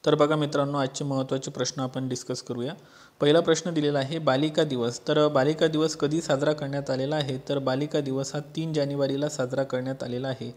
तर बघा मित्रांनो, आजचे महत्त्वाचे प्रश्न आपण डिस्कस करूया। पहिला प्रश्न दिलेला आहे बालिका दिवस। तर बालिका दिवस कधी साजरा करण्यात आलेला आहे? तर बालिका दिवस हा 3 जानेवारीला साजरा करण्यात आलेला आहे।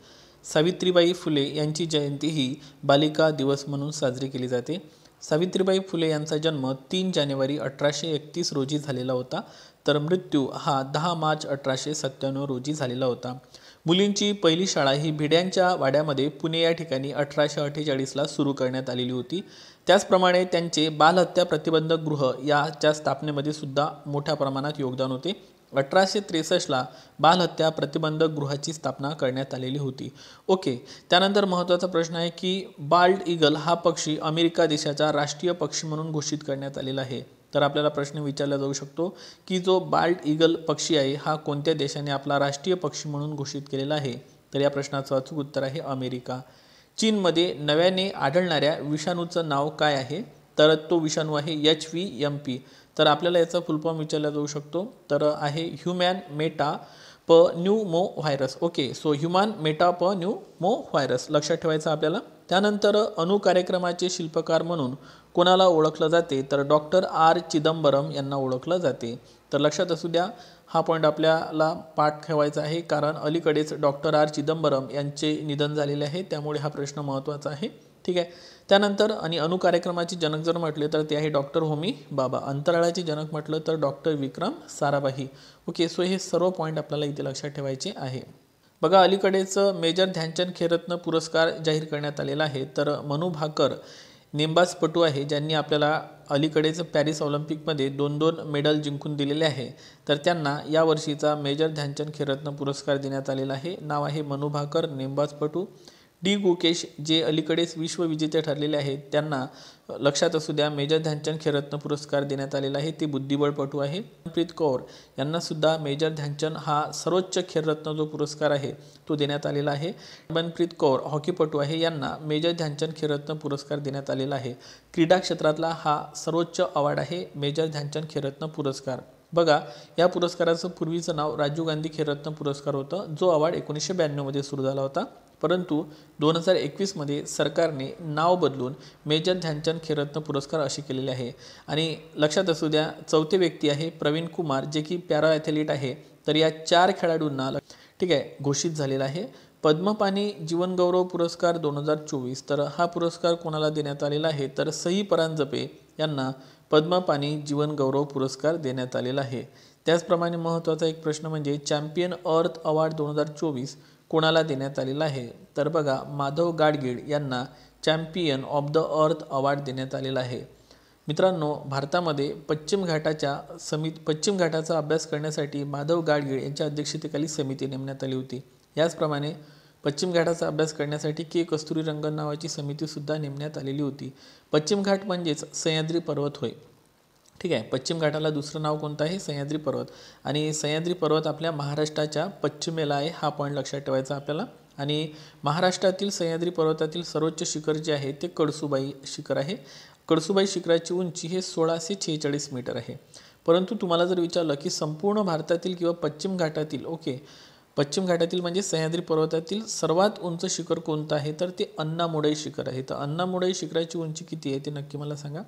सावित्रीबाई फुले यांची जयंती ही बालिका दिवस म्हणून साजरी केली जाते। सावित्रीबाई फुले यांचा जन्म 3 जानेवारी 1831 रोजी झालेला होता, तर मृत्यू हा 10 मार्च 1897 रोजी झालेला होता। मुलींची पहिली शाळा ही भिड्यांच्या वाड्यामध्ये पुणे या ठिकाणी 1848ला सुरू करण्यात आलेली होती। त्याचप्रमाणे त्यांचे बालहत्या प्रतिबंधक गृह याच्या स्थापनेमध्ये सुद्धा मोठ्या प्रमाणात योगदान होते। 1863ला बालहत्या प्रतिबंधक गृहाची स्थापना करण्यात आलेली होती। ओके, त्यानंतर महत्त्वाचा प्रश्न आहे की बाल्ड ईगल हा पक्षी अमेरिका देशाचा राष्ट्रीय पक्षी म्हणून घोषित करण्यात आलेला आहे। तर आपल्याला प्रश्न विचारला जाऊ शकतो की जो बाल्ड ईगल पक्षी आहे हा कोणत्या देशाने आपला राष्ट्रीय पक्षी म्हणून घोषित केलेला आहे? तर या प्रश्नाचं अचूक उत्तर आहे अमेरिका। चीनमध्ये नव्याने आढळणाऱ्या विषाणूचं नाव काय आहे? तर तो विषाणू आहे HVMP। तर आपल्याला याचा फुल फॉर्म विचारला जाऊ शकतो, तर आहे human metapneumo virus. Okay, so human metapneumo virus लक्षात ठेवायचं आपल्याला। त्यानंतर अणु कार्यक्रमाचे शिल्पकार म्हणून कोणाला ओळखलं जाते? तर डॉक्टर R चिदंबरम यांना ओळखलं जाते। तर लक्षात असू द्या, हा पॉईंट आपल्याला पाठ ठेवायचा आहे, कारण अलीकडेच डॉक्टर R चिदंबरम यांचे निधन झालेले आहे, त्यामुळे हा प्रश्न महत्त्वाचा आहे। ठीक आहे, त्यानंतर आणि अणु कार्यक्रमाचे जनक जर म्हटले तर ते आहे डॉक्टर होमी बाबा। अंतराळाचे जनक म्हटलं तर doctor Vikram Sarabhai. Okay, so हे सर्व पॉईंट आपल्याला इथे लक्षात ठेवायचे आहे। बघा, अलीकडेच मेजर ध्यानचंद खेलरत्न पुरस्कार जाहीर करण्यात आलेला आहे। तर मनू भाकर नेमबाजपटू आहे, ज्यांनी आपल्याला अलीकडेच पॅरिस ऑलिम्पिकमध्ये 2-2 मेडल जिंकून दिलेले आहे। तर त्यांना या वर्षीचा मेजर ध्यानचंद खेलरत्न पुरस्कार देण्यात आलेला आहे। नाव आहे मनू भाकर नेमबाजपटू। डी गुकेश जे अलीकडेच विश्वविजेते ठरलेले आहेत, त्यांना लक्षात असू द्या मेजर ध्यानचंद खेलरत्न पुरस्कार देण्यात आलेला आहे, ते बुद्धिबळपटू आहे। मनप्रीत कौर यांना सुद्धा मेजर ध्यानचंद हा सर्वोच्च खेलरत्न जो पुरस्कार आहे तो देण्यात आलेला आहे। मनप्रीत कौर हॉकीपटू आहे, यांना मेजर ध्यानचंद खेलरत्न पुरस्कार देण्यात आलेला आहे। क्रीडा क्षेत्रातला हा सर्वोच्च अवॉर्ड आहे मेजर ध्यानचंद खेलरत्न पुरस्कार। बघा, या पुरस्काराचं पूर्वीचं नाव राजीव गांधी खेलरत्न पुरस्कार होतं, जो अवॉर्ड 1992 मध्ये सुरू झाला होता, परंतु 2021 मध्ये सरकारने नाव बदलून मेजर ध्यानचंद खेलरत्न पुरस्कार असे केलेले आहे। आणि लक्षात असू द्या, चौथे व्यक्ती आहे प्रवीण कुमार, जे की पॅरा ॲथलीट आहे। तर या 4 खेळाडूंना ठीक आहे घोषित झालेला आहे। पद्मपाणी जीवनगौरव पुरस्कार 2024, तर हा पुरस्कार कोणाला देण्यात आलेला आहे? तर सई परांजपे यांना पद्मपाणी जीवनगौरव पुरस्कार देण्यात आलेला आहे। त्याचप्रमाणे महत्त्वाचा एक प्रश्न म्हणजे चॅम्पियन अर्थ अवॉर्ड 2024 कोणाला देण्यात आलेला आहे? तर बघा, माधव गाडगीळ यांना champion of the earth award देण्यात आलेला आहे। मित्रांनो, भारतामध्ये पश्चिम घाटाचा अभ्यास करण्यासाठी माधव गाडगीळ यांच्या अध्यक्षतेखाली समिती नेमण्यात आली होती। याचप्रमाणे पश्चिम घाटाचा अभ्यास करण्यासाठी के कस्तुरीरंगन नावाची समितीसुद्धा नेमण्यात आलेली होती। पश्चिम घाट म्हणजेच सह्याद्री पर्वत होय। ठीक आहे, पश्चिम घाटाला दुसरं नाव कोणतं आहे? सह्याद्री पर्वत। आणि सह्याद्री पर्वत आपल्या महाराष्ट्राच्या पश्चिमेला आहे, हा पॉईंट लक्षात ठेवायचा आपल्याला। आणि महाराष्ट्रातील सह्याद्री पर्वतातील सर्वोच्च शिखर जे आहे ते कळसुबाई शिखर आहे। कळसुबाई शिखराची उंची हे 1646 मीटर आहे। परंतु तुम्हाला जर विचारलं की संपूर्ण भारतातील किंवा पश्चिम घाटातील, ओके, पश्चिम घाटातील म्हणजे सह्याद्री पर्वतातील सर्वात उंच शिखर कोणतं आहे? तर ते अण्णामुळाई शिखर आहे। तर अण्णामुळाई शिखराची उंची किती आहे ते नक्की मला सांगा।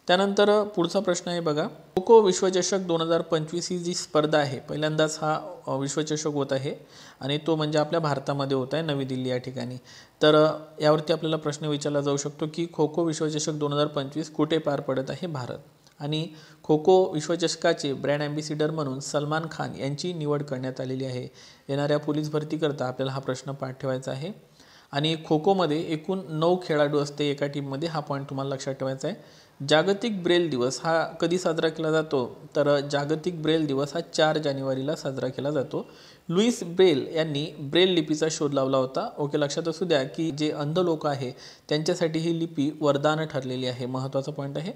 त्यानंतर पुढचा प्रश्न आहे बघा, खो खो विश्वचषक 2025 ही जी स्पर्धा आहे, पहिल्यांदाच हा विश्वचषक होत आहे आणि तो म्हणजे आपल्या भारतामध्ये होत आहे, नवी दिल्ली या ठिकाणी। तर यावरती आपल्याला प्रश्न विचारला जाऊ शकतो की खो खो विश्वचषक 2025 कुठे पार पडत आहे? भारत। आणि खो खो विश्वचषकाचे ब्रँड ॲम्बॅसिडर म्हणून सलमान खान यांची निवड करण्यात आलेली आहे। येणाऱ्या पोलीस भरतीकरता आपल्याला हा प्रश्न पाठ ठेवायचा आहे। आणि खो खोमध्ये एकूण 9 खेळाडू असते एका टीममध्ये, हा पॉईंट तुम्हाला लक्षात ठेवायचा आहे। जागतिक ब्रेल दिवस हा कधी साजरा केला जातो? तर जागतिक ब्रेल दिवस हा 4 जानेवारीला साजरा केला जातो। लुईस ब्रेल यांनी ब्रेल लिपीचा शोध लावला होता। ओके, लक्षात असू द्या की जे अंध लोक आहे त्यांच्यासाठी ही लिपी वरदान ठरलेली आहे, महत्त्वाचा पॉईंट आहे।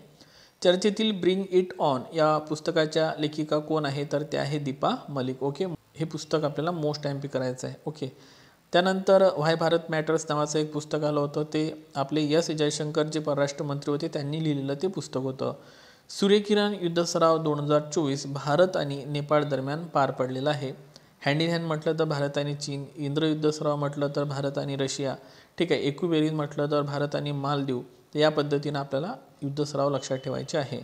चर्चेतील ब्रिंग इट ऑन या पुस्तकाच्या लेखिका कोण आहे? तर ते आहे दीपा मलिक। ओके, हे पुस्तक आपल्याला मोस्ट एमपी करायचं आहे। ओके, त्यानंतर व्हाय भारत मॅटर्स नावाचं एक पुस्तक आलं होतं, ते आपले एस जयशंकर जे परराष्ट्र मंत्री होते त्यांनी लिहिलेलं ते पुस्तक होतं। सूर्यकिरण युद्ध सराव 2024 भारत आणि नेपाळ दरम्यान पार पडलेला आहे। हँड इन हँड म्हटलं तर भारत आणि चीन, इंद्रयुद्ध सराव म्हटलं तर भारत आणि रशिया, ठीक आहे, एक्विबेरीज म्हटलं तर भारत आणि मालदीव, तर या पद्धतीने आपल्याला युद्ध सराव लक्षात ठेवायचे आहे.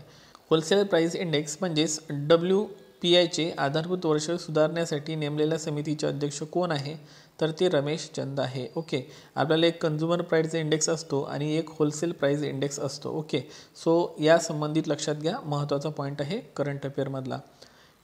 होलसेल प्राइस इंडेक्स म्हणजेच WPIचे आधारभूत वर्ष सुधारण्यासाठी नेमलेल्या समितीचे अध्यक्ष कोण आहे, तर ते रमेश चंद आहे. ओके, आपल्याला एक कंझ्युमर प्राइस इंडेक्स असतो आणि एक होलसेल प्राइस इंडेक्स असतो. ओके, सो या संबंधित लक्षात घ्या, महत्त्वाचा पॉईंट आहे करंट अफेअरमधला.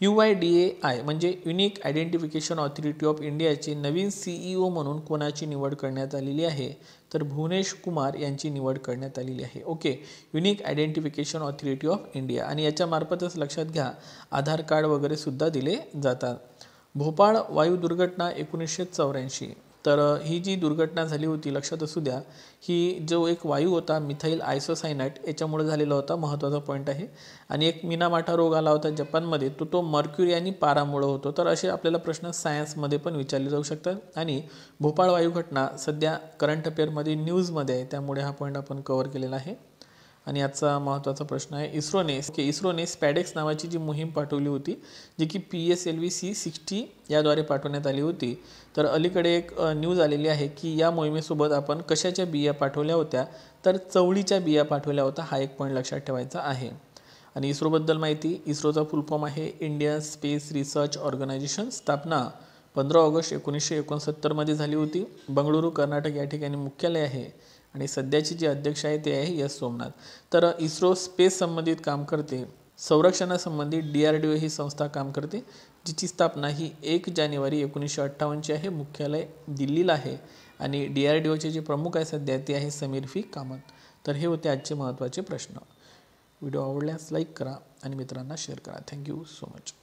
UIDAI म्हणजे युनिक आयडेंटिफिकेशन ऑथॉरिटी ऑफ इंडियाचे नवीन CEO म्हणून कोणाची निवड करण्यात आलेली आहे, तर भुवनेश कुमार यांची निवड करण्यात आलेली आहे. Okay, unique identification authority of India, आणि याच्यामार्फतच लक्षात घ्या आधार कार्ड वगैरे सुद्धा दिले जातात. भोपाळ वायू दुर्घटना 1984, तर ही जी दुर्घटना झाली होती लक्षात असू द्या, ही जो एक वायू होता मिथाइल आयसोसायनाइट याच्यामुळे झालेला होता, महत्त्वाचा पॉईंट आहे. आणि एक मिनामाटा रोग आला होता जपानमध्ये, तो मर्क्युरी आणि पारामुळे होतो. तर असे आपल्याला प्रश्न सायन्समध्ये पण विचारले जाऊ शकतात. आणि भोपाळ वायू घटना सध्या करंट अफेअरमध्ये न्यूजमध्ये आहे, त्यामुळे हा पॉईंट आपण कव्हर केलेला आहे. आणि आजचा महत्त्वाचा प्रश्न आहे इस्रोने स्पॅडेक्स नावाची जी मोहीम पाठवली होती, जी की PSLV C60 याद्वारे पाठवण्यात आली होती. तर अलीकडे एक न्यूज आलेली आहे की या मोहिमेसोबत आपण कशाच्या बिया पाठवल्या होत्या, तर चवळीच्या बिया पाठवल्या होत्या. हा एक पॉईंट लक्षात ठेवायचा आहे. आणि इस्रोबद्दल माहिती, इस्रोचा फुल फॉर्म आहे इंडियन स्पेस रिसर्च ऑर्गनायझेशन. स्थापना 15 ऑगस्ट 1969 झाली होती. बंगळुरू कर्नाटक या ठिकाणी मुख्यालय आहे. आणि सध्याचे जे अध्यक्ष आहे ते आहे S सोमनाथ. तर इस्रो स्पेस संबंधित काम करते. संरक्षणासंबंधित DRDO ही संस्था काम करते, जिची स्थापना ही 1 जानेवारी 1958 आहे. मुख्यालय दिल्लीला आहे. आणि DRDOचे जे प्रमुख आहे सध्या ते आहे समीर V कामत. तर हे होते आजचे महत्त्वाचे प्रश्न. व्हिडिओ आवडल्यास लाईक करा आणि मित्रांना शेअर करा. Thank you so much.